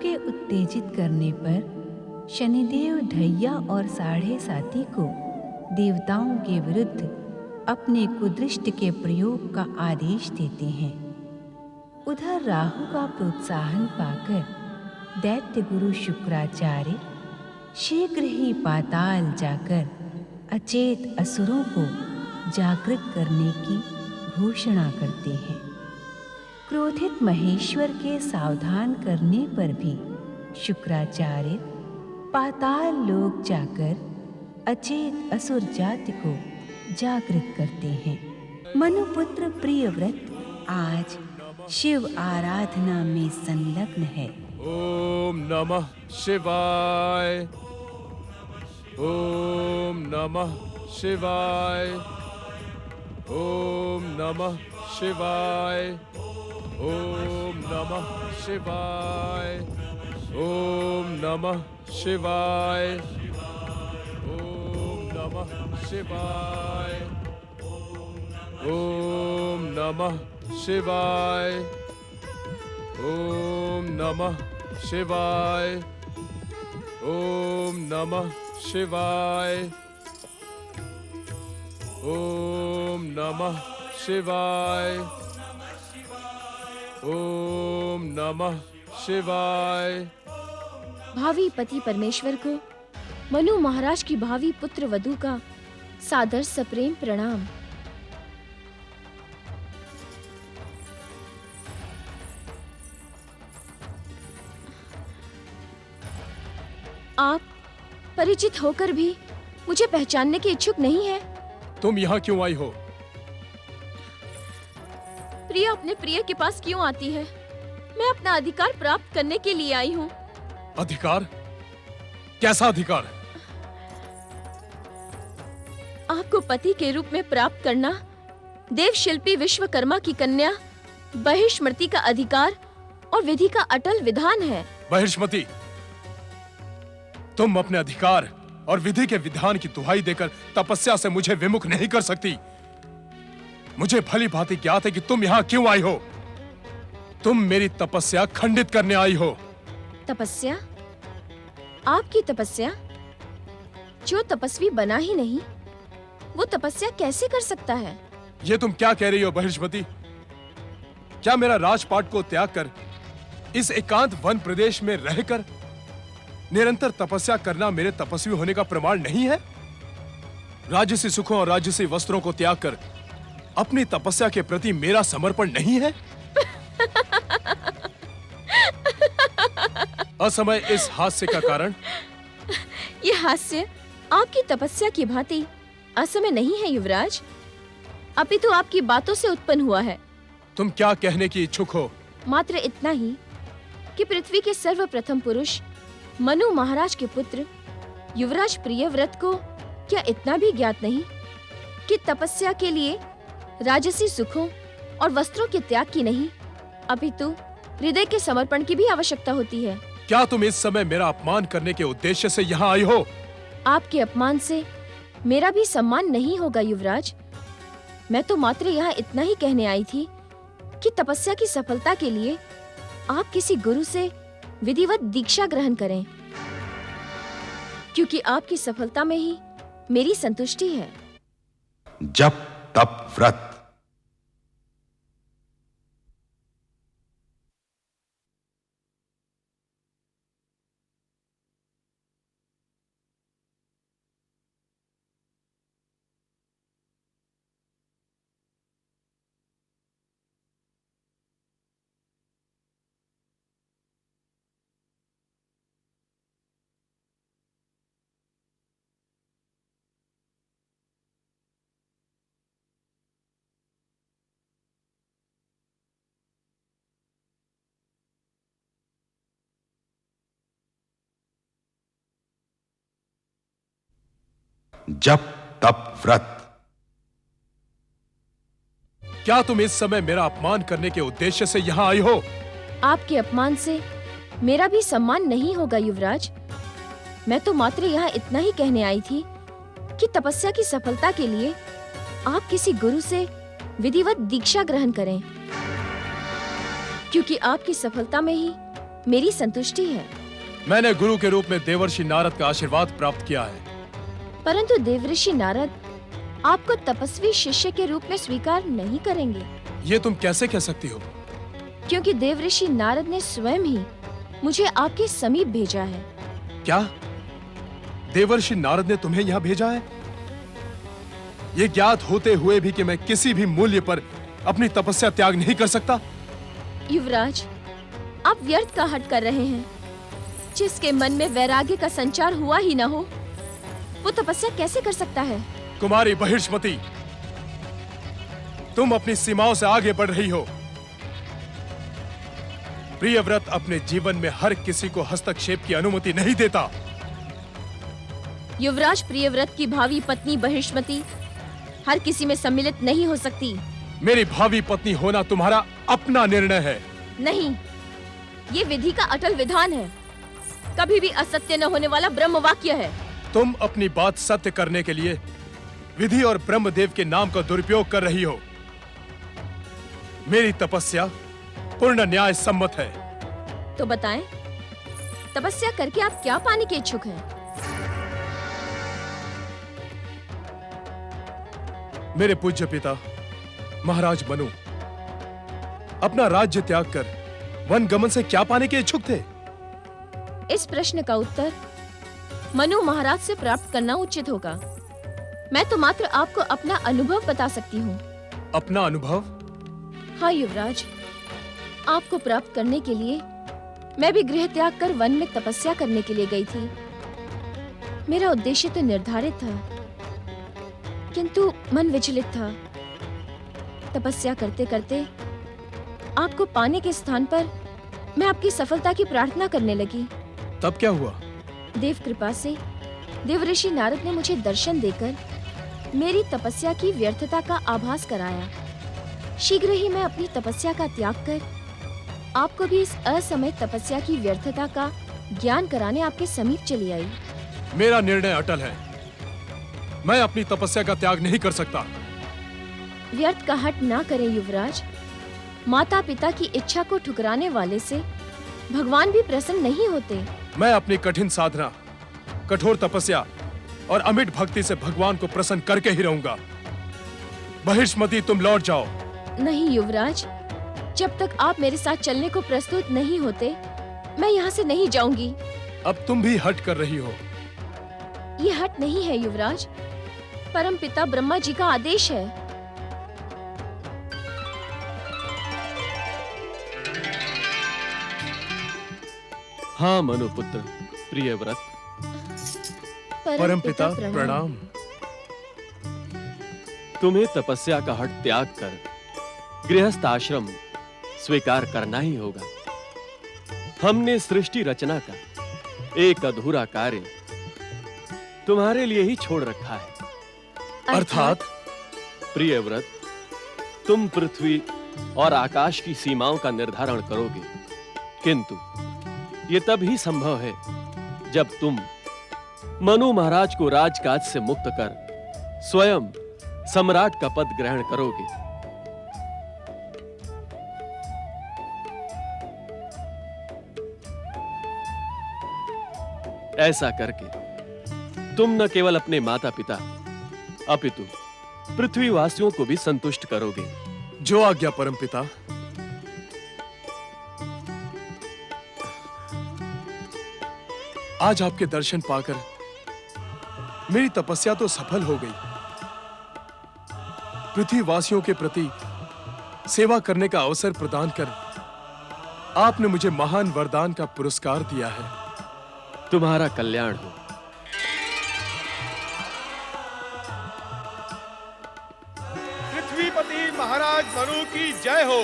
के उत्तेजित करने पर शनिदेव ढैया और साढ़े साती को देवताओं के विरुद्ध अपने कुदृष्ट के प्रयोग का आदेश देते हैं। उधर राहु का प्रोत्साहन पाकर दैत्य गुरु शुक्राचार्य शीघ्र ही पाताल जाकर अचेत असुरों को जागृत करने की घोषणा करते हैं। क्रोधित महेश्वर के सावधान करने पर भी शुक्राचार्य पाताल लोक जाकर अचेत असुर जाति को जागृत करते हैं। मनुपुत्र प्रियव्रत आज शिव आराधना में संलग्न है। ओम नमः शिवाय, ओम नमः शिवाय, ओम नमः शिवाय, ओम नमः शिवाय, ओम नमः शिवाय, ओम नमः शिवाय, ओम नमः शिवाय, ओम नमः शिवाय, ओम नमः शिवाय, ओम नमः शिवाय, ओम नमः शिवाय। भावी पति परमेश्वर को मनु महाराज की भावी पुत्र वधू का सादर सप्रेम प्रणाम। आप परिचित होकर भी मुझे पहचानने के इच्छुक नहीं है। तुम यहाँ क्यों आई हो? प्रिया अपने प्रिय के पास क्यों आती है? मैं अपना अधिकार प्राप्त करने के लिए आई हूँ। अधिकार? कैसा अधिकार? आपको पति के रूप में प्राप्त करना देव शिल्पी विश्वकर्मा की कन्या बहिष्मति का अधिकार और विधि का अटल विधान है। बहिष्मति, तुम अपने अधिकार और विधि के विधान की दुहाई देकर तपस्या से मुझे विमुख नहीं कर सकती। मुझे भली भांति ज्ञात है कि तुम यहाँ क्यों आई हो। तुम मेरी तपस्या खंडित करने आई हो। तपस्या? आपकी तपस्या? जो तपस्वी बना ही नहीं, वो तपस्या कैसे कर सकता है? ये तुम क्या कह रही हो बहिष्मति? क्या मेरा राजपाट को त्याग कर इस एकांत वन प्रदेश में रहकर निरंतर तपस्या करना मेरे तपस्वी होने का प्रमाण नहीं है? राजसी सुखों और राजसी वस्त्रों को त्याग कर अपनी तपस्या के प्रति मेरा समर्पण नहीं है? असमय इस हास्य का कारण? ये हास्य आपकी तपस्या की भांति असमय नहीं है युवराज, अपितु आपकी बातों से उत्पन्न हुआ है। तुम क्या कहने की इच्छुक हो? मात्र इतना ही कि पृथ्वी के सर्वप्रथम पुरुष मनु महाराज के पुत्र युवराज प्रियव्रत को क्या इतना भी ज्ञात नहीं कि तपस्या के लिए राजसी सुखों और वस्त्रों के त्याग की नहीं, अपितु हृदय के समर्पण की भी आवश्यकता होती है। क्या तुम इस समय मेरा अपमान करने के उद्देश्य से यहाँ आई हो? आपके अपमान से मेरा भी सम्मान नहीं होगा युवराज। मैं तो मात्र यहाँ इतना ही कहने आई थी कि तपस्या की सफलता के लिए आप किसी गुरु से विधिवत दीक्षा ग्रहण करें, क्योंकि आपकी सफलता में ही मेरी संतुष्टि है। जप तप व्रत। जप तप व्रत। क्या तुम इस समय मेरा अपमान करने के उद्देश्य से यहाँ आई हो? आपके अपमान से मेरा भी सम्मान नहीं होगा युवराज। मैं तो मात्र यहाँ इतना ही कहने आई थी कि तपस्या की सफलता के लिए आप किसी गुरु से विधिवत दीक्षा ग्रहण करें, क्योंकि आपकी सफलता में ही मेरी संतुष्टि है। मैंने गुरु के रूप में देवर्षि नारद का आशीर्वाद प्राप्त किया है। परंतु देवऋषि नारद आपको तपस्वी शिष्य के रूप में स्वीकार नहीं करेंगे। ये तुम कैसे कह सकती हो? क्योंकि देवऋषि नारद ने स्वयं ही मुझे आपके समीप भेजा है। क्या देवर्षि नारद ने तुम्हें यहाँ भेजा है? ये ज्ञात होते हुए भी कि मैं किसी भी मूल्य पर अपनी तपस्या त्याग नहीं कर सकता? युवराज, आप व्यर्थ का हट कर रहे हैं। जिसके मन में वैराग्य का संचार हुआ ही न हो, वो तपस्या कैसे कर सकता है? कुमारी बहिष्मति, तुम अपनी सीमाओं से आगे बढ़ रही हो। प्रियव्रत अपने जीवन में हर किसी को हस्तक्षेप की अनुमति नहीं देता। युवराज, प्रियव्रत की भावी पत्नी बहिष्मति हर किसी में सम्मिलित नहीं हो सकती। मेरी भावी पत्नी होना तुम्हारा अपना निर्णय है। नहीं, ये विधि का अटल विधान है। कभी भी असत्य न होने वाला ब्रह्म वाक्य है। तुम अपनी बात सत्य करने के लिए विधि और ब्रह्मदेव के नाम का दुरुपयोग कर रही हो। मेरी तपस्या पूर्ण न्याय सम्मत है। तो बताएं, तपस्या करके आप क्या पाने के इच्छुक हैं? मेरे पूज्य पिता महाराज मनु अपना राज्य त्याग कर वन गमन से क्या पाने के इच्छुक थे? इस प्रश्न का उत्तर मनु महाराज से प्राप्त करना उचित होगा। मैं तो मात्र आपको अपना अनुभव बता सकती हूँ। अपना अनुभव? हाँ युवराज, आपको प्राप्त करने के लिए मैं भी गृह त्याग कर वन में तपस्या करने के लिए गई थी। मेरा उद्देश्य तो निर्धारित था, किंतु मन विचलित था। तपस्या करते करते आपको पाने के स्थान पर मैं आपकी सफलता की प्रार्थना करने लगी। तब क्या हुआ? देव कृपा से देवऋषि नारद ने मुझे दर्शन देकर मेरी तपस्या की व्यर्थता का आभास कराया। शीघ्र ही मैं अपनी तपस्या का त्याग कर आपको भी इस असमय तपस्या की व्यर्थता का ज्ञान कराने आपके समीप चली आई। मेरा निर्णय अटल है। मैं अपनी तपस्या का त्याग नहीं कर सकता। व्यर्थ का हट ना करें युवराज। माता पिता की इच्छा को ठुकराने वाले से भगवान भी प्रसन्न नहीं होते। मैं अपनी कठिन साधना, कठोर तपस्या और अमिट भक्ति से भगवान को प्रसन्न करके ही रहूंगा। बहिष्मति, तुम लौट जाओ। नहीं युवराज, जब तक आप मेरे साथ चलने को प्रस्तुत नहीं होते, मैं यहाँ से नहीं जाऊंगी। अब तुम भी हट कर रही हो। ये हट नहीं है युवराज, परम पिता ब्रह्मा जी का आदेश है। हाँ मनुपुत्र प्रियव्रत। परम पिता प्रणाम। तुम्हें तपस्या का हठ त्याग कर गृहस्थ आश्रम स्वीकार करना ही होगा। हमने सृष्टि रचना का एक अधूरा कार्य तुम्हारे लिए ही छोड़ रखा है। अर्थात? प्रियव्रत, तुम पृथ्वी और आकाश की सीमाओं का निर्धारण करोगे, किंतु ये तब ही संभव है जब तुम मनु महाराज को राजकाज से मुक्त कर स्वयं सम्राट का पद ग्रहण करोगे। ऐसा करके तुम न केवल अपने माता पिता अपितु पृथ्वीवासियों को भी संतुष्ट करोगे। जो आज्ञा परम पिता। आज आपके दर्शन पाकर मेरी तपस्या तो सफल हो गई। पृथ्वीवासियों के प्रति सेवा करने का अवसर प्रदान कर आपने मुझे महान वरदान का पुरस्कार दिया है। तुम्हारा कल्याण हो। पृथ्वीपति महाराज मनु की जय हो।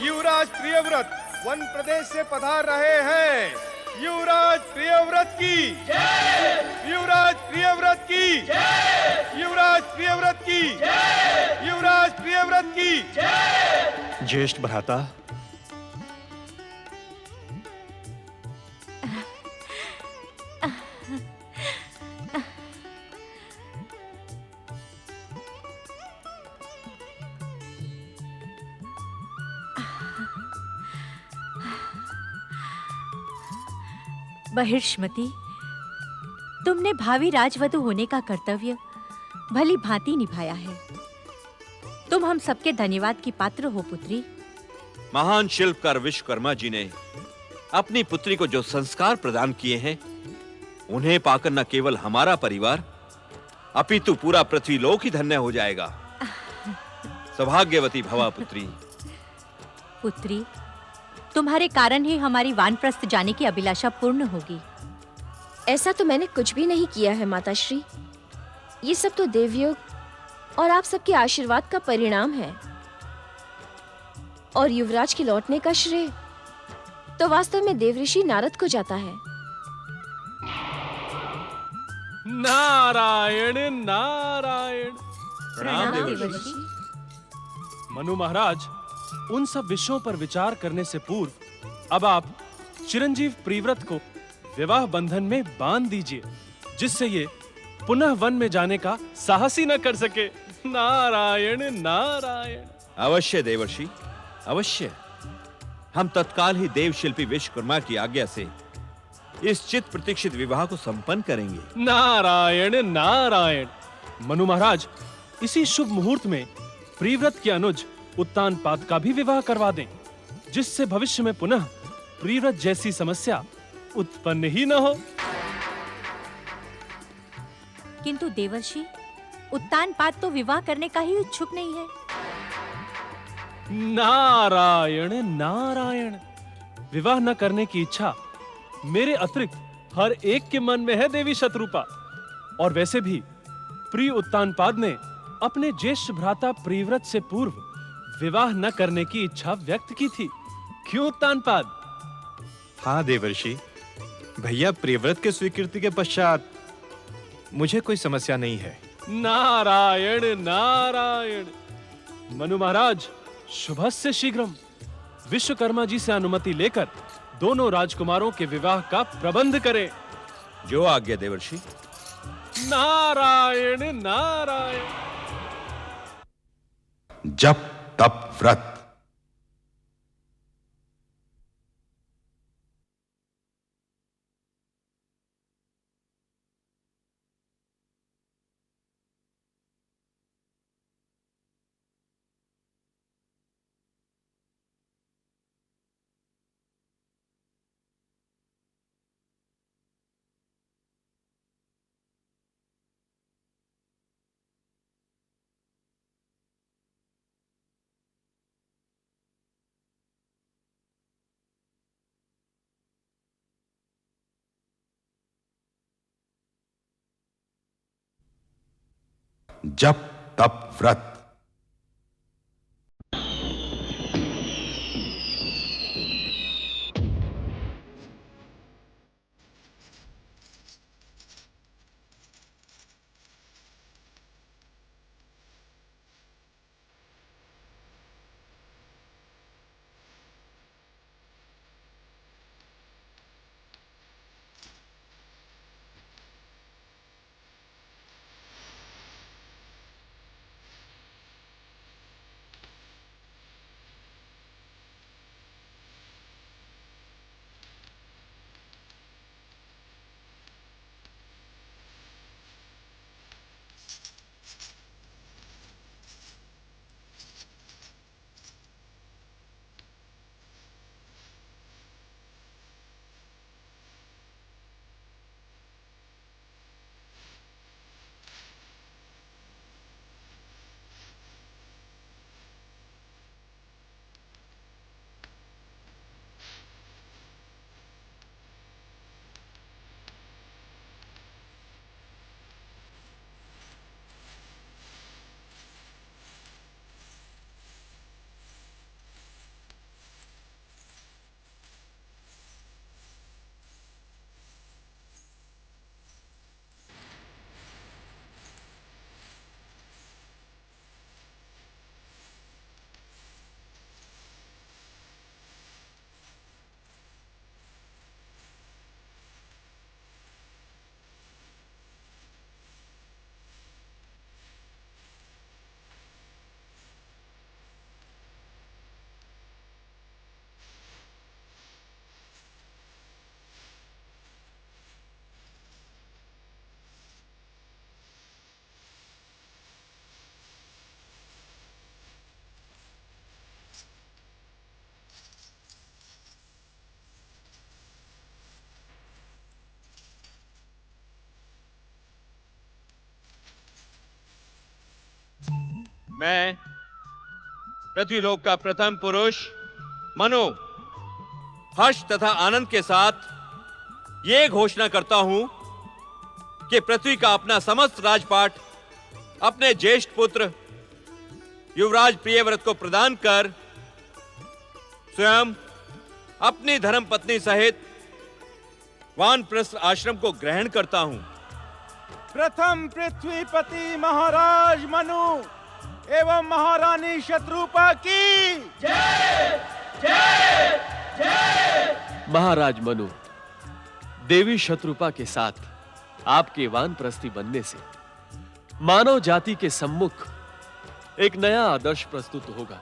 युवराज प्रियव्रत वन प्रदेश से पधार रहे हैं। युवराज प्रियव्रत की जय। युवराज प्रियव्रत की जय। युवराज प्रियव्रत की जय। युवराज प्रियव्रत की जय। ज्येष्ठ भ्राता, बहिर्ष्मति, तुमने भावी राजवधु होने का कर्तव्य भली भांति निभाया है। तुम हम सबके धन्यवाद की पात्र हो पुत्री। महान शिल्पकार विश्वकर्मा जी ने अपनी पुत्री को जो संस्कार प्रदान किए हैं, उन्हें पाकर न केवल हमारा परिवार अपितु पूरा पृथ्वीलोक ही धन्य हो जाएगा। सौभाग्यवती भवा पुत्री। पुत्री, तुम्हारे कारण ही हमारी वानप्रस्थ जाने की अभिलाषा पूर्ण होगी। ऐसा तो मैंने कुछ भी नहीं किया है माताश्री। ये सब तो देवयोग और आप सबके आशीर्वाद का परिणाम है। और युवराज के लौटने का श्रेय तो वास्तव में देवऋषि नारद को जाता है। नारायण नारायण। प्रणाम देवर्षि। मनु महाराज, उन सब विषयों पर विचार करने से पूर्व अब आप चिरंजीव प्रियव्रत को विवाह बंधन में बांध दीजिए, जिससे ये पुनः वन में जाने का साहस ही न कर सके। नारायण नारायण। अवश्य देवर्षि, अवश्य। हम तत्काल ही देव शिल्पी विश्वकर्मा की आज्ञा से इस चित प्रतीक्षित विवाह को संपन्न करेंगे। नारायण नारायण। मनु महाराज, इसी शुभ मुहूर्त में प्रियव्रत के अनुज उत्तानपाद का भी विवाह करवा दें, जिससे भविष्य में पुनः प्रियव्रत जैसी समस्या उत्पन्न ही न हो। किंतु देवर्षि, उत्तानपाद तो विवाह करने का ही इच्छुक नहीं है। नारायण नारायण। विवाह न करने की इच्छा मेरे अतिरिक्त हर एक के मन में है देवी शत्रुपा। और वैसे भी प्रिय उत्तानपाद ने अपने ज्येष्ठ भ्राता प्रियव्रत से पूर्व विवाह न करने की इच्छा व्यक्त की थी। क्यों उत्तानपाद? हाँ देवर्षि, भैया प्रियव्रत के स्वीकृति के पश्चात मुझे कोई समस्या नहीं है। नारायण नारायण। मनु महाराज, शुभस्य शीघ्रम। विश्वकर्मा जी से अनुमति लेकर दोनों राजकुमारों के विवाह का प्रबंध करें। जो आज्ञा देवर्षि। नारायण नारायण। जप तप व्रत। जप तप व्रत। मैं पृथ्वीलोक का प्रथम पुरुष मनु हर्ष तथा आनंद के साथ ये घोषणा करता हूं कि पृथ्वी का अपना समस्त राजपाट अपने ज्येष्ठ पुत्र युवराज प्रियव्रत को प्रदान कर स्वयं अपनी धर्मपत्नी सहित वानप्रस्थ आश्रम को ग्रहण करता हूं। प्रथम पृथ्वीपति महाराज मनु एवं महारानी शत्रुपा की महाराज मनु, देवी शत्रुपा के साथ आपके वानप्रस्थी बनने से मानव जाति के सम्मुख एक नया आदर्श प्रस्तुत होगा।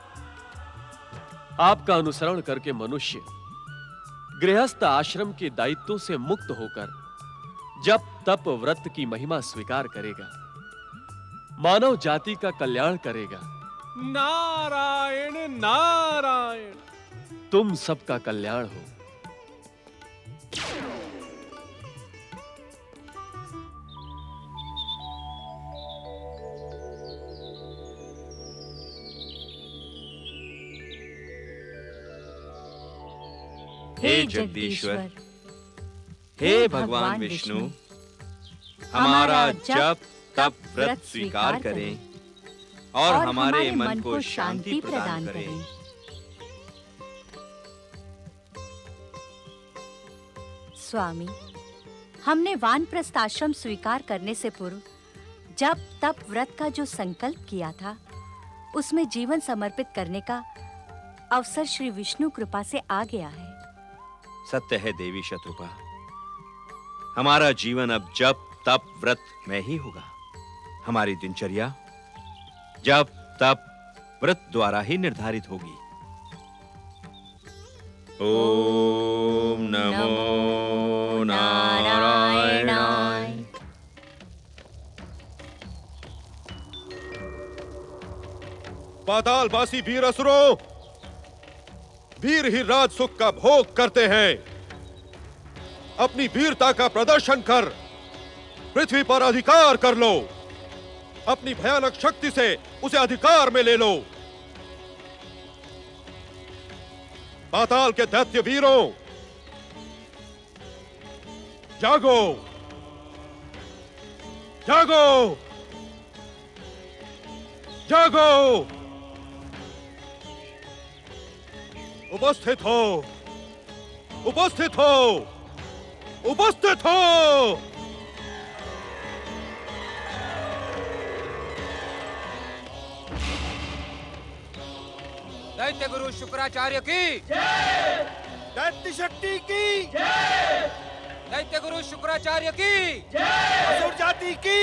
आपका अनुसरण करके मनुष्य गृहस्थ आश्रम के दायित्वों से मुक्त होकर जप तप व्रत की महिमा स्वीकार करेगा, मानव जाति का कल्याण करेगा। नारायण नारायण। तुम सबका कल्याण हो। हे जगदीश्वर, हे भगवान विष्णु, हमारा जप तप व्रत स्वीकार करें और हमारे मन को शांति प्रदान करें। स्वामी, हमने वानप्रस्थ आश्रम स्वीकार करने से पूर्व जप तप व्रत का जो संकल्प किया था, उसमें जीवन समर्पित करने का अवसर श्री विष्णु कृपा से आ गया है। सत्य है देवी शत्रुपा, हमारा जीवन अब जप तप व्रत में ही होगा। हमारी दिनचर्या जप तप व्रत द्वारा ही निर्धारित होगी। ओम नमो नारायणाय। पातालवासी वीर असुरों, वीर ही राज सुख का भोग करते हैं। अपनी वीरता का प्रदर्शन कर पृथ्वी पर अधिकार कर लो। अपनी भयानक शक्ति से उसे अधिकार में ले लो। पाताल के दैत्य वीरों, जागो जागो जागो। उपस्थित हो, उपस्थित हो, उपस्थित हो। दैत्य गुरु शुक्राचार्य की दैत्य शक्ति की, दैत्य गुरु शुक्राचार्य की, असुर जाति की।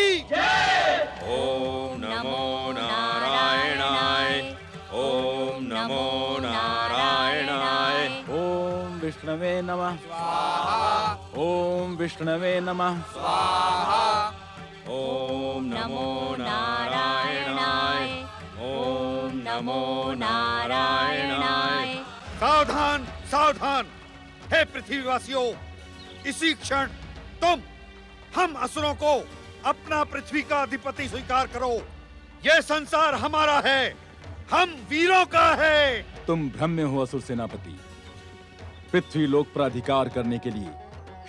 ओम नमो नारायणाय। ओम नमो नारायणाय। ओम विष्णवे नमः स्वाहा। ओम विष्णवे नमः स्वाहा। ओम नमो नारायणाय। ओम नमो नारायणाय। सावधान सावधान, हे पृथ्वीवासियों, इसी क्षण तुम हम असुरों को अपना पृथ्वी का अधिपति स्वीकार करो। यह संसार हमारा है, हम वीरों का है। तुम भ्रम में हो असुर सेनापति। पृथ्वी लोक पर अधिकार करने के लिए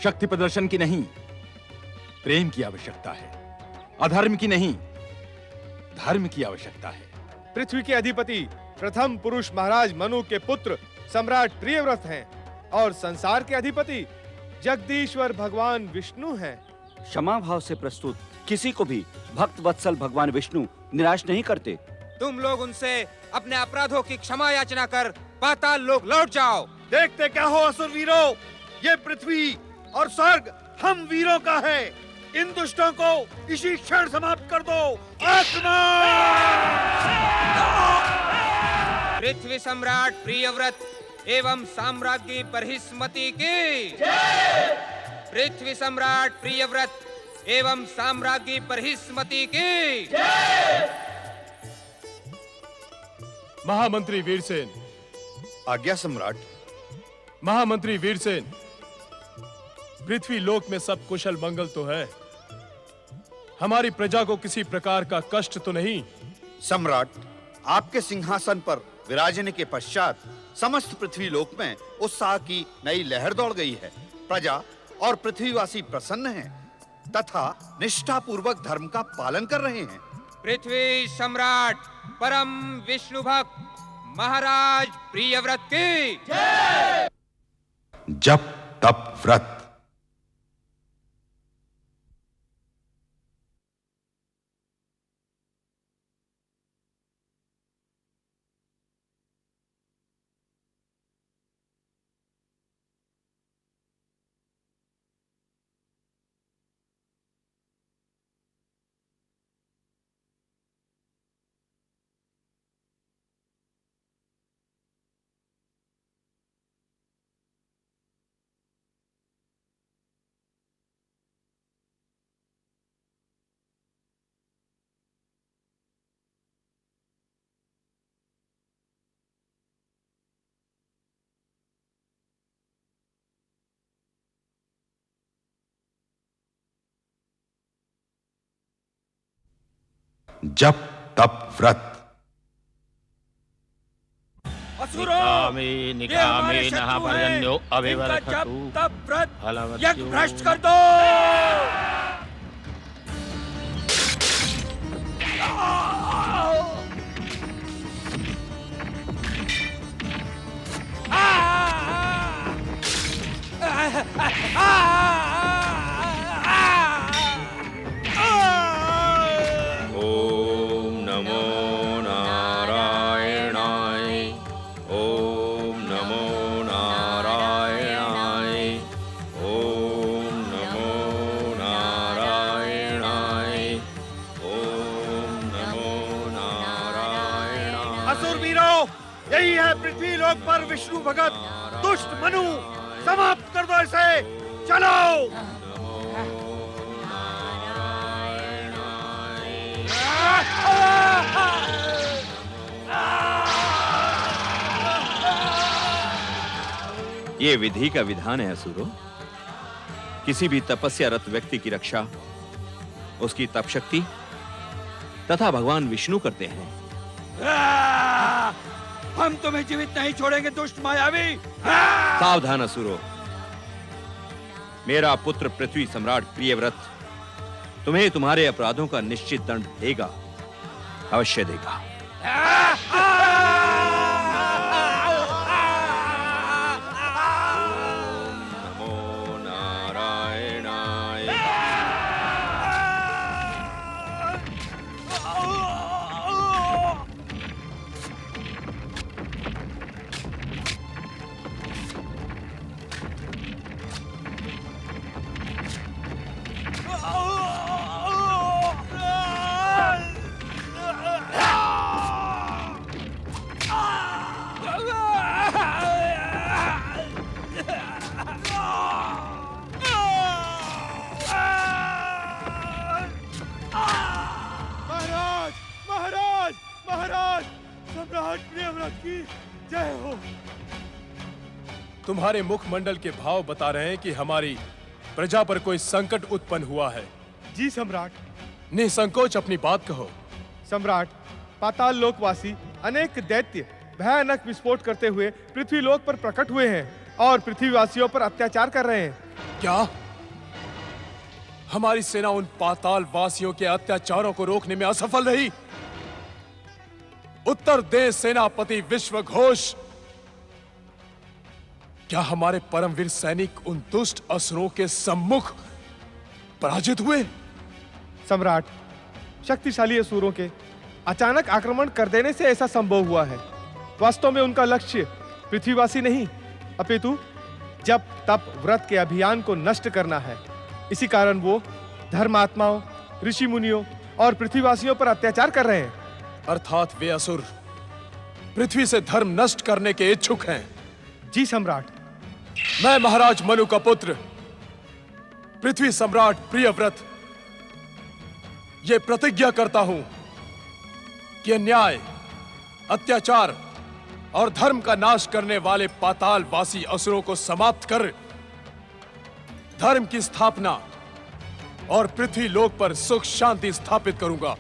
शक्ति प्रदर्शन की नहीं, प्रेम की आवश्यकता है। अधर्म की नहीं, धर्म की आवश्यकता है। पृथ्वी के अधिपति प्रथम पुरुष महाराज मनु के पुत्र सम्राट प्रियव्रत हैं और संसार के अधिपति जगदीश्वर भगवान विष्णु हैं। क्षमा भाव से प्रस्तुत किसी को भी भक्त वत्सल भगवान विष्णु निराश नहीं करते। तुम लोग उनसे अपने अपराधों की क्षमा याचना कर पाताल लोक लौट जाओ। देखते क्या हो असुर वीरों, ये पृथ्वी और स्वर्ग हम वीरों का है। इन दुष्टों को इसी क्षण समाप्त कर दो। पृथ्वी सम्राट प्रियव्रत एवं साम्राज्ञी बर्हिस्मती की। पृथ्वी सम्राट प्रियव्रत एवं साम्राज्ञी बर्हिस्मती की। महामंत्री वीरसेन। आज्ञा सम्राट। महामंत्री वीरसेन, पृथ्वी लोक में सब कुशल मंगल तो है, हमारी प्रजा को किसी प्रकार का कष्ट तो नहीं? सम्राट, आपके सिंहासन पर विराजने के पश्चात समस्त पृथ्वी लोक में उत्साह की नई लहर दौड़ गई है। प्रजा और पृथ्वीवासी प्रसन्न हैं तथा निष्ठा पूर्वक धर्म का पालन कर रहे हैं। पृथ्वी सम्राट परम विष्णु भक्त महाराज प्रियव्रत की जप तप व्रत। जप तप व्रत। निकामे नः पर्जन्यो अभिवर्धतु यज्ञ भ्रष्ट कर दो। ओम नमो नारायणाय। ओम नमो नारायणाय। ओम नमो नारायणाय। ओम नमो नारायणाय। असुर वीरों, यही है पृथ्वी लोक पर विष्णु भगत दुष्ट मनु। समाप्त कर दो इसे। चलो। ये विधि का विधान है असुरो। किसी भी तपस्यारत व्यक्ति की रक्षा उसकी तप शक्ति तथा भगवान विष्णु करते हैं। हम तुम्हें जीवित नहीं छोड़ेंगे दुष्ट मायावी। सावधान असुरो। मेरा पुत्र पृथ्वी सम्राट प्रियव्रत तुम्हें तुम्हारे अपराधों का निश्चित दंड देगा, अवश्य देगा। तुम्हारे मुखमंडल के भाव बता रहे हैं कि हमारी प्रजा पर कोई संकट उत्पन्न हुआ है। जी सम्राट। निसंकोच अपनी बात कहो। सम्राट, पाताल लोकवासी अनेक दैत्य भयानक विस्फोट करते हुए पृथ्वी लोक पर प्रकट हुए हैं और पृथ्वीवासियों पर अत्याचार कर रहे हैं। क्या हमारी सेना उन पाताल वासियों के अत्याचारों को रोकने में असफल रही? उत्तर दे सेनापति विश्वघोष। क्या हमारे परमवीर सैनिक उन दुष्ट असुरों के सम्मुख पराजित हुए? सम्राट, शक्तिशाली असुरों के अचानक आक्रमण कर देने से ऐसा संभव हुआ है। वास्तव में उनका लक्ष्य पृथ्वीवासी नहीं अपितु जप तप व्रत के अभियान को नष्ट करना है। इसी कारण वो धर्मात्माओं, ऋषि मुनियों और पृथ्वीवासियों पर अत्याचार कर रहे हैं। अर्थात वे असुर पृथ्वी से धर्म नष्ट करने के इच्छुक हैं। जी सम्राट। मैं महाराज मनु का पुत्र पृथ्वी सम्राट प्रियव्रत ये प्रतिज्ञा करता हूं कि अन्याय, अत्याचार और धर्म का नाश करने वाले पातालवासी असुरों को समाप्त कर धर्म की स्थापना और पृथ्वी लोक पर सुख शांति स्थापित करूंगा।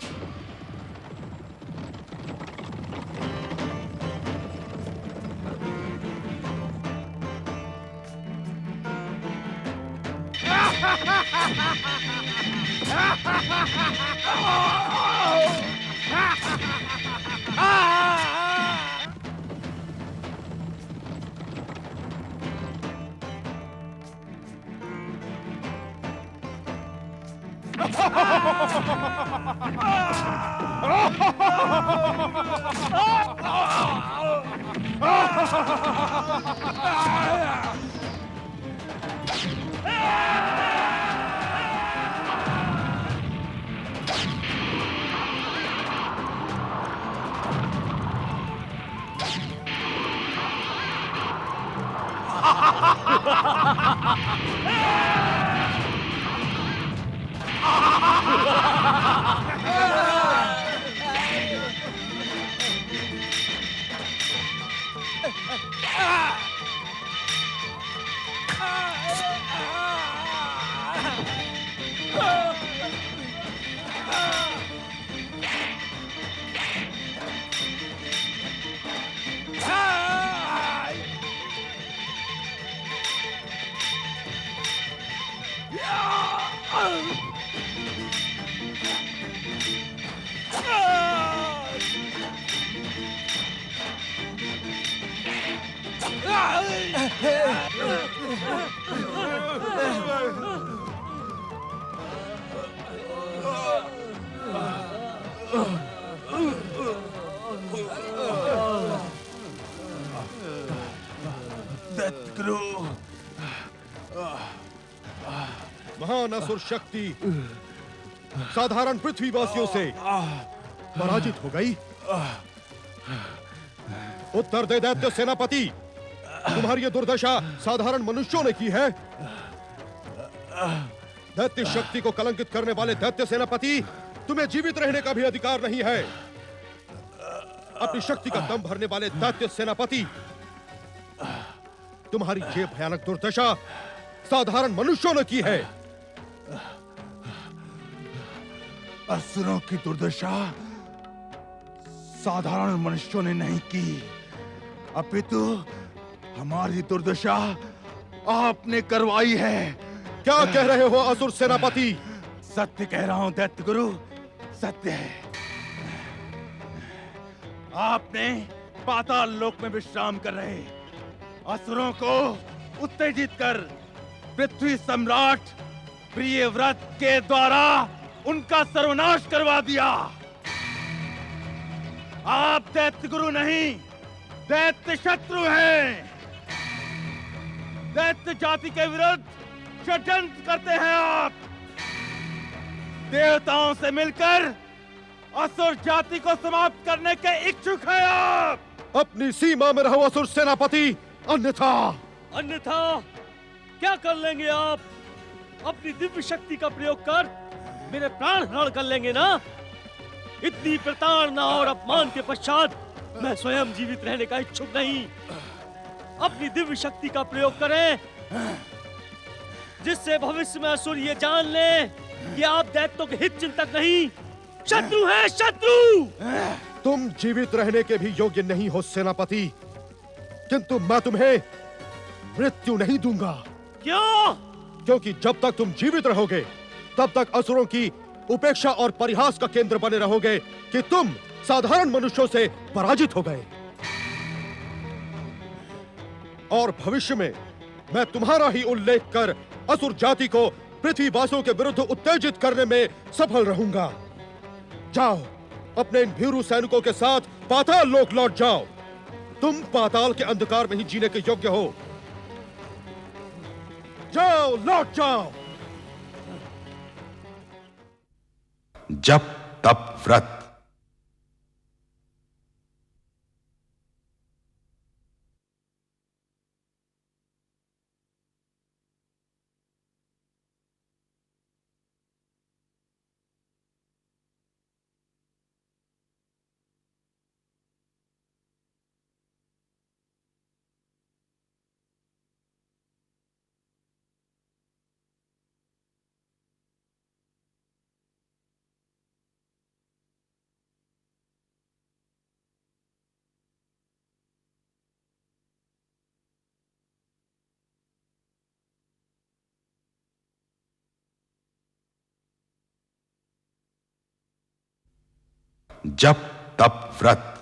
महान असुर शक्ति साधारण पृथ्वीवासियों से पराजित हो गई। उत्तर दे दैत्य सेनापति, तुम्हारी ये दुर्दशा साधारण मनुष्यों ने की है। दैत्य शक्ति को कलंकित करने वाले दैत्य सेनापति, तुम्हें जीवित रहने का भी अधिकार नहीं है। अपनी शक्ति का दम भरने वाले दैत्य सेनापति, तुम्हारी ये भयानक दुर्दशा साधारण मनुष्यों ने की है। असुरों की दुर्दशा साधारण मनुष्यों ने नहीं की, अपितु हमारी दुर्दशा आपने करवाई है। क्या कह रहे हो असुर सेनापति? सत्य कह रहा हूं दैत्य गुरु, सत्य है। आपने पाताल लोक में विश्राम कर रहे असुरों को उत्तेजित कर पृथ्वी सम्राट प्रियव्रत के द्वारा उनका सर्वनाश करवा दिया। आप दैत्य गुरु नहीं, दैत्य शत्रु हैं। दैत्य जाति के विरुद्ध षड्यंत्र करते हैं आप। देवताओं से मिलकर असुर जाति को समाप्त करने के इच्छुक हैं आप। अपनी सीमा में रहो असुर सेनापति, अन्यथा क्या कर लेंगे आप? अपनी दिव्य शक्ति का प्रयोग कर मेरे प्राण हरण कर लेंगे ना? इतनी प्रताड़ना और अपमान के पश्चात मैं स्वयं जीवित रहने का इच्छुक नहीं। अपनी दिव्य शक्ति का प्रयोग करें, जिससे भविष्य में असुर ये जान ले कि आप दैत्यों के हित चिंतक नहीं, शत्रु हैं, शत्रु। तुम जीवित रहने के भी योग्य नहीं हो सेनापति, किंतु मैं तुम्हें मृत्यु नहीं दूंगा। क्यों? क्योंकि जब तक तुम जीवित रहोगे तब तक असुरों की उपेक्षा और परिहास का केंद्र बने रहोगे कि तुम साधारण मनुष्यों से पराजित हो गए। और भविष्य में मैं तुम्हारा ही उल्लेख कर असुर जाति को पृथ्वीवासियों के विरुद्ध उत्तेजित करने में सफल रहूंगा। जाओ, अपने इन भीरू सैनिकों के साथ पाताल लोक लौट जाओ। तुम पाताल के अंधकार में ही जीने के योग्य हो। जाओ, लौट जाओ। जप तप व्रत। जप तप व्रत।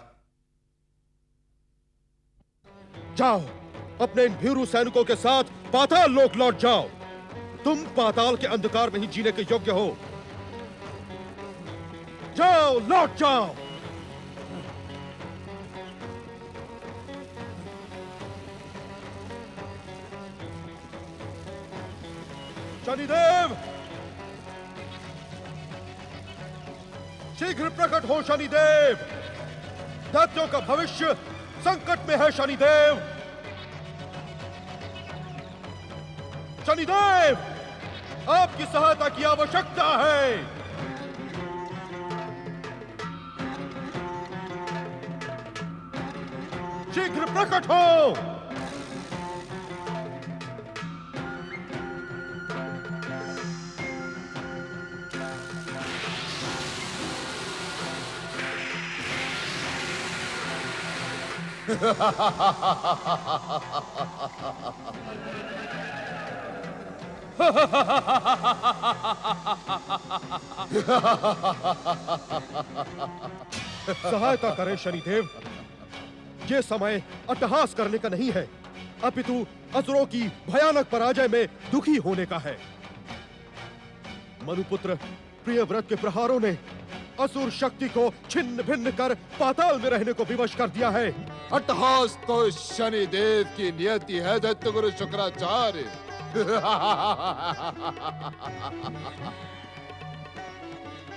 जाओ, अपने इन भीरू सैनिकों के साथ पाताल लोक लौट जाओ। तुम पाताल के अंधकार में ही जीने के योग्य हो। जाओ, लौट जाओ। शनिदेव, शीघ्र प्रकट हो शनिदेव। दैत्यों का भविष्य संकट में है शनिदेव। शनिदेव, आपकी सहायता की आवश्यकता है। शीघ्र प्रकट हो। सहायता करें शनिदेव। ये समय अट्टहास करने का नहीं है, अपितु असुरों की भयानक पराजय में दुखी होने का है। मनुपुत्र प्रियव्रत के प्रहारों ने असुर शक्ति को छिन्न भिन्न कर पाताल में रहने को विवश कर दिया है। अट्टहास तो शनिदेव की नियति है दैत्य गुरु शुक्राचार्य।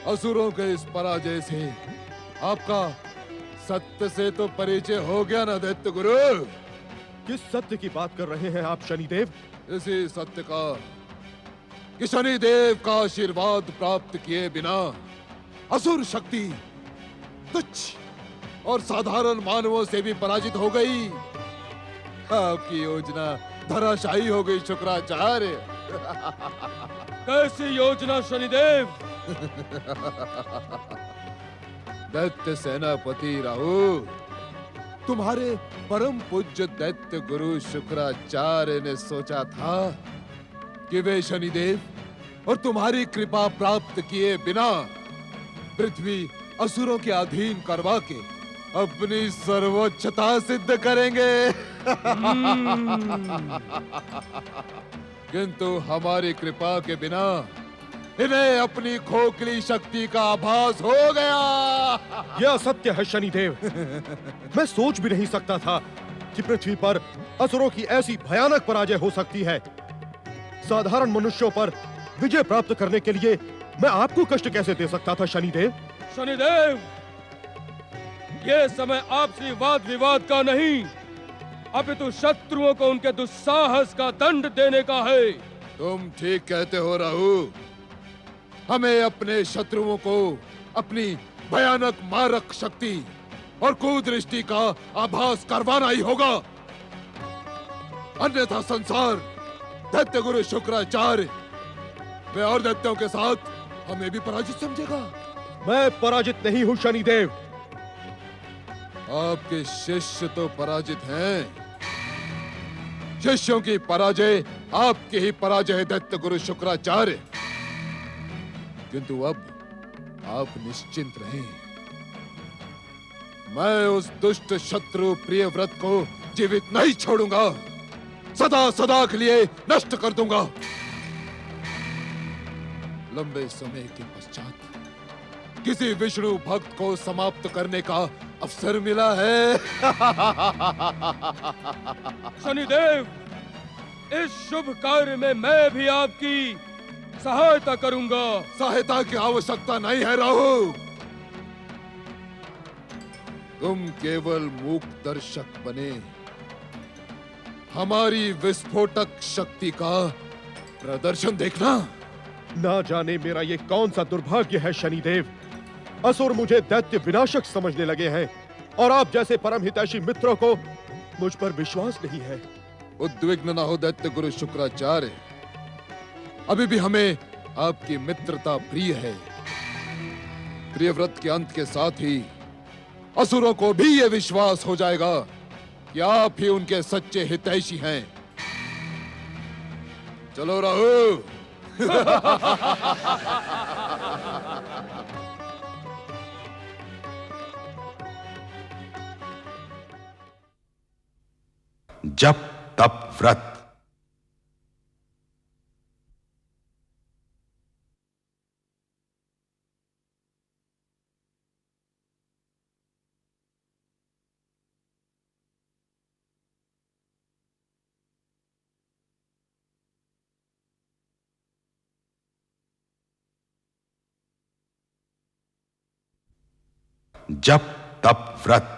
असुरों के इस पराजय से आपका सत्य से तो परिचय हो गया ना दैत्य गुरु। किस सत्य की बात कर रहे हैं आप शनिदेव? इसी सत्य का कि शनिदेव का आशीर्वाद प्राप्त किए बिना असुर शक्ति तुच्छ और साधारण मानवों से भी पराजित हो गई। आपकी योजना धराशायी हो गई शुक्राचार्य। कैसी योजना शनिदेव? दैत्य सेनापति राहु, तुम्हारे परम पूज्य दैत्य गुरु शुक्राचार्य ने सोचा था कि वे शनिदेव और तुम्हारी कृपा प्राप्त किए बिना पृथ्वी असुरों के अधीन करवा के अपनी सर्वोच्चता सिद्ध करेंगे। किंतु हमारी कृपा के बिना इन्हें अपनी खोखली शक्ति का आभास हो गया। यह सत्य है शनिदेव। मैं सोच भी नहीं सकता था कि पृथ्वी पर असुरों की ऐसी भयानक पराजय हो सकती है। साधारण मनुष्यों पर विजय प्राप्त करने के लिए मैं आपको कष्ट कैसे दे सकता था शनिदेव? शनिदेव, ये समय आपसी वाद विवाद का नहीं, अपितु शत्रुओं को उनके दुस्साहस का दंड देने का है। तुम ठीक कहते हो राहु। हमें अपने शत्रुओं को अपनी भयानक मारक शक्ति और कुदृष्टि का आभास करवाना ही होगा, अन्यथा संसार दैत्य गुरु शुक्राचार्य वे और दैत्यों के साथ हमें भी पराजित समझेगा। मैं पराजित नहीं हूं शनिदेव। आपके शिष्य तो पराजित हैं। शिष्यों की पराजय आपकी ही पराजय है दैत्य गुरु शुक्राचार्य। किंतु अब आप निश्चिंत रहें। मैं उस दुष्ट शत्रु प्रियव्रत को जीवित नहीं छोड़ूंगा, सदा सदा के लिए नष्ट कर दूंगा। लंबे समय के पश्चात किसी विष्णु भक्त को समाप्त करने का अवसर मिला है। शनिदेव, इस शुभ कार्य में मैं भी आपकी सहायता करूंगा। सहायता की आवश्यकता नहीं है राहु। तुम केवल मूक दर्शक बने हमारी विस्फोटक शक्ति का प्रदर्शन देखना। ना जाने मेरा ये कौन सा दुर्भाग्य है शनिदेव। असुर मुझे दैत्य विनाशक समझने लगे हैं और आप जैसे परम हितैषी मित्रों को मुझ पर विश्वास नहीं है। उद्विग्न न हो दैत्य गुरु शुक्राचार्य। अभी भी हमें आपकी मित्रता प्रिय है। प्रियव्रत के अंत के साथ ही असुरों को भी यह विश्वास हो जाएगा कि आप ही उनके सच्चे हितैषी हैं। चलो राहु। जप तप व्रत। जप तप व्रत।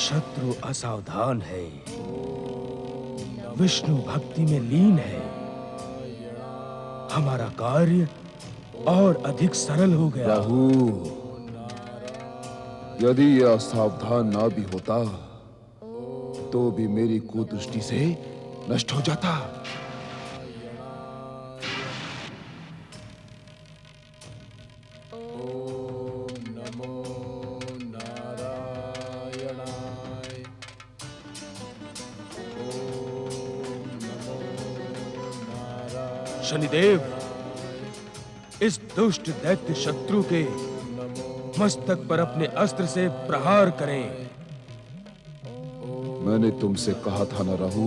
शत्रु असावधान है, विष्णु भक्ति में लीन है। हमारा कार्य और अधिक सरल हो गया। राहु, यदि यह असावधान ना भी होता तो भी मेरी कुदृष्टि से नष्ट हो जाता। शनिदेव, इस दुष्ट दैत्य शत्रु के मस्तक पर अपने अस्त्र से प्रहार करें। मैंने तुमसे कहा था ना राहु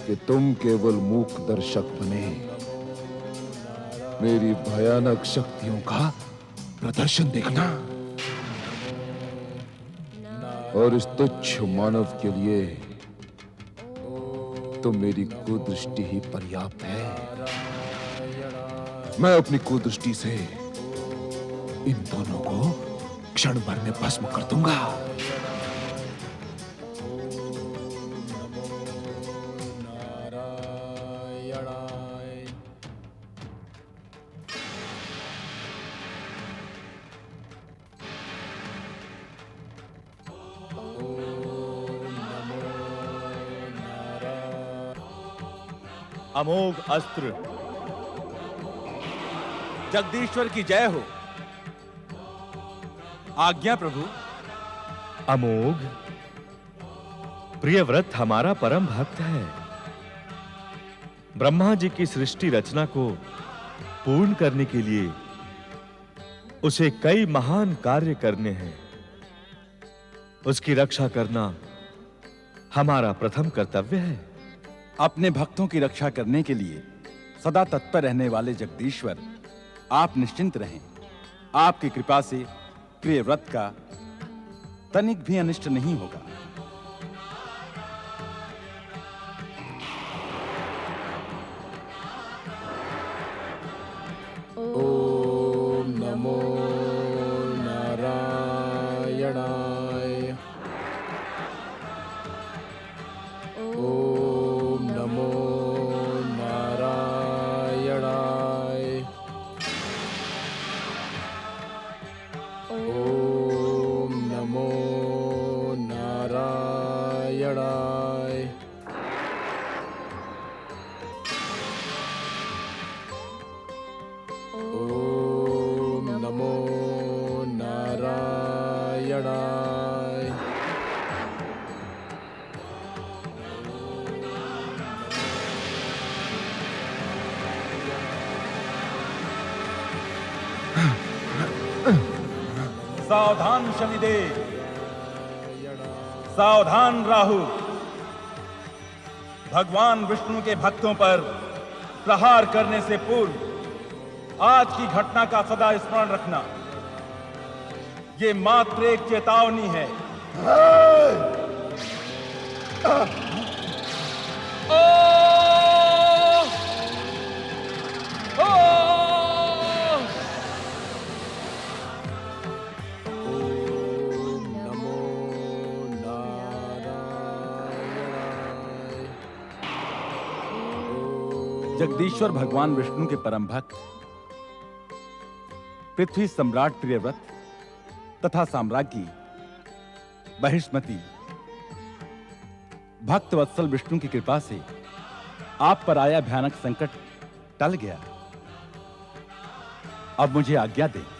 कि तुम केवल मूक दर्शक बने, मेरी भयानक शक्तियों का प्रदर्शन देखना। और इस तुच्छ मानव के लिए तो मेरी कुदृष्टि ही पर्याप्त है। मैं अपनी कुदृष्टि से इन दोनों को क्षण भर में भस्म कर दूंगा। अमोघ अस्त्र। जगदीश्वर की जय हो। आज्ञा प्रभु। अमोघ, प्रियव्रत हमारा परम भक्त है। ब्रह्मा जी की सृष्टि रचना को पूर्ण करने के लिए उसे कई महान कार्य करने हैं। उसकी रक्षा करना हमारा प्रथम कर्तव्य है। अपने भक्तों की रक्षा करने के लिए सदा तत्पर रहने वाले जगदीश्वर, आप निश्चिंत रहें। आपकी कृपा से प्रियव्रत का तनिक भी अनिष्ट नहीं होगा। ओम नमो नारायणाय। ओम नमो नारायणाय। ओम नमो नारायणाय। ओम नमो नारायणाय। सावधान शनिदेव, सावधान राहु। भगवान विष्णु के भक्तों पर प्रहार करने से पूर्व आज की घटना का सदा स्मरण रखना। ये मात्र एक चेतावनी है। जगदीश्वर भगवान विष्णु के परम भक्त पृथ्वी सम्राट प्रियव्रत तथा साम्राज्ञी बहिष्मति भक्त वत्सल विष्णु की कृपा से आप पर आया भयानक संकट टल गया। अब मुझे आज्ञा दें।